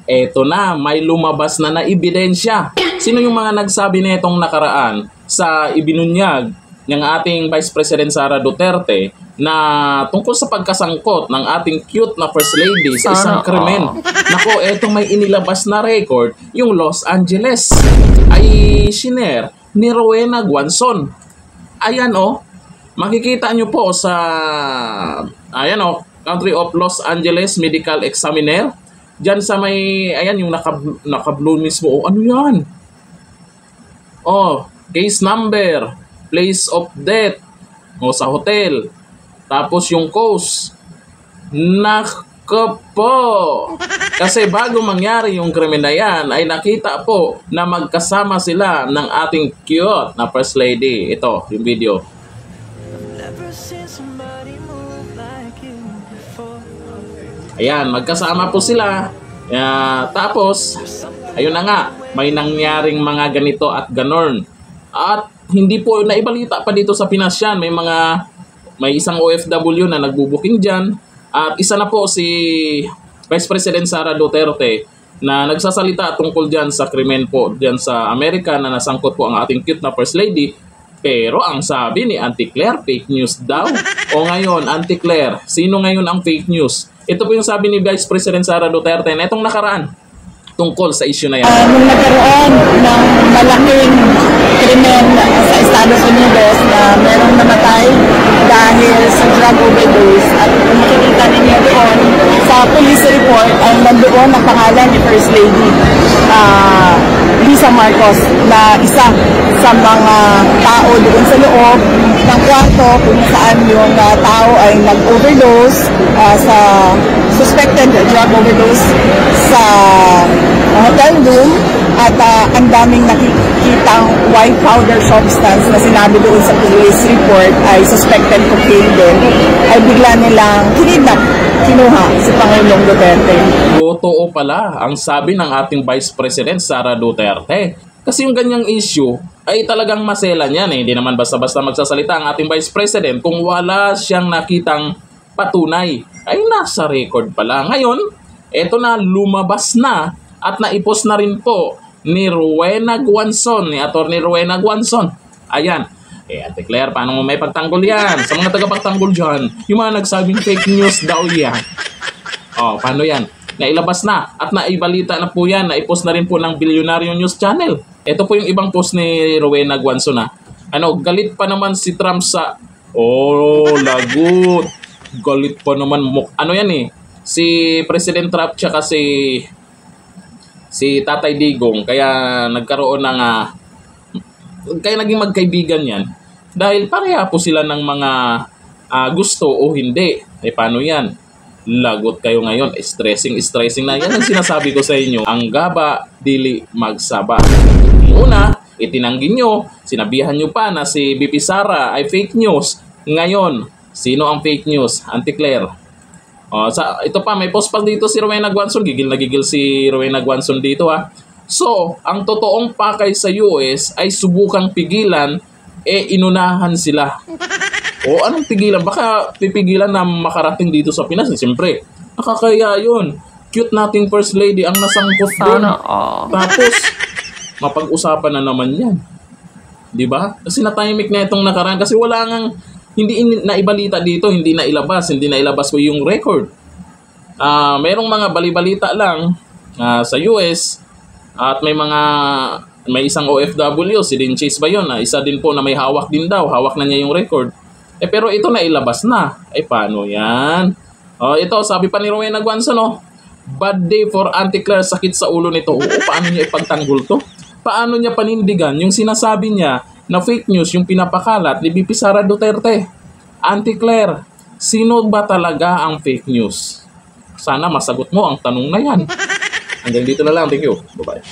Eto na, may lumabas na ebidensya. Sino yung mga nagsabi nitong nakaraan sa ibinunyag ng ating Vice President Sara Duterte na tungkol sa pagkasangkot ng ating cute na First Lady sa isang krimen? Nako, eto may inilabas na record yung Los Angeles. Ay shiner ni Rowena Guanzon. Ayan makikita nyo po sa Country of Los Angeles Medical Examiner. Diyan sa may, ayan yung naka-blue mismo. Ano yan? Case number, place of death, sa hotel. Tapos yung cause. Nako po. Kasi bago mangyari yung krimen na yan, ay nakita po na magkasama sila ng ating cute na First Lady. Ito, yung video. Ayan, magkasama po sila. Tapos, ayun na nga, may nangyaring mga ganito at ganon. At hindi po naibalita pa dito sa Pinas yan. May isang OFW na nagbubuking dyan. At isa na po si Vice President Sara Duterte na nagsasalita tungkol dyan sa krimen po dyan sa Amerika na nasangkot po ang ating cute na First Lady. Pero ang sabi ni Auntie Claire, fake news daw. O ngayon, Auntie Claire, sino ngayon ang fake news? Ito po yung sabi ni Vice President Sara Duterte na itong nakaraan tungkol sa issue na yan. Nung nagkaroon ng malaking krimen sa Estados Unidos na merong namatay dahil sa drug overdose, at kung makikita ninyo doon sa police report ay nandoon ang pangalan ni First Lady Lisa Marcos na isa sa mga tao doon sa loob ng kwarto kung saan yung tao ay nag-overdose sa suspected drug overdose sa hotel room, at ang daming nakikitang white powder substance na sinabi doon sa police report ay suspected cocaine din, ay bigla nilang kinuha si Pangulong Duterte. Totoo pala ang sabi ng ating Vice President Sara Duterte. Kasi yung ganyang issue ay talagang maselan yan Hindi naman basta-basta magsasalita ang ating Vice President kung wala siyang nakitang patunay. Ay nasa record pala. Ngayon, eto na, lumabas na at naipos na rin po ni Rowena Guanzon, ni Atty. Rowena Guanzon. Ayan. Ate Claire, paano mo may pagtanggol yan? Sa mga tagapagtanggol dyan, yung mga nagsabing fake news daw yan. Paano yan? Nailabas na at naibalita na po yan. Naipos na rin po ng Bilyonaryo News Channel. Ito po yung ibang post ni Rowena Guanzon galit pa naman si Trump sa... lagot. Galit pa naman. Si President Trump tsaka si Tatay Digong, kaya nagkaroon ng kaya naging magkaibigan yan dahil pareha po sila ng mga gusto o hindi. Paano yan? Lagot kayo ngayon. Stressing na yan ang sinasabi ko sa inyo. Ang gaba dili magsaba. Una, itinanggi nyo, sinabihan nyo pa na si BP Sara ay fake news. Ngayon, sino ang fake news? Auntie Claire. Ito pa, may post pa dito si Rowena Guanzon. Gigil na gigil si Rowena Guanzon dito So, ang totoong pakay sa US ay subukang pigilan, inunahan sila. Anong pigilan? Baka pipigilan na makarating dito sa Pinas. Siyempre, nakakaya yun. Cute nating First Lady ang nasangkot doon. Tapos, mapag-usapan na naman yan. Diba? Kasi natahimik na itong nakaraan. Kasi wala ngang hindi naibalita dito, hindi nailabas ko yung record. Merong mga balibalita lang sa US at may isang OFW, si Din Chase ba yun? Isa din po na may hawak din daw, hawak na niya yung record. Pero ito nailabas na. Paano yan? Ito, sabi pa ni Rowena Guanzon, bad day for Auntie Claire, sakit sa ulo nito. Paano niya ipagtanggol to? Paano niya panindigan yung sinasabi niya na fake news yung pinapakalat ni BP Sara Duterte? Auntie Claire, sino ba talaga ang fake news? Sana masagot mo ang tanong na yan. Hanggang dito na lang. Thank you. Bye-bye.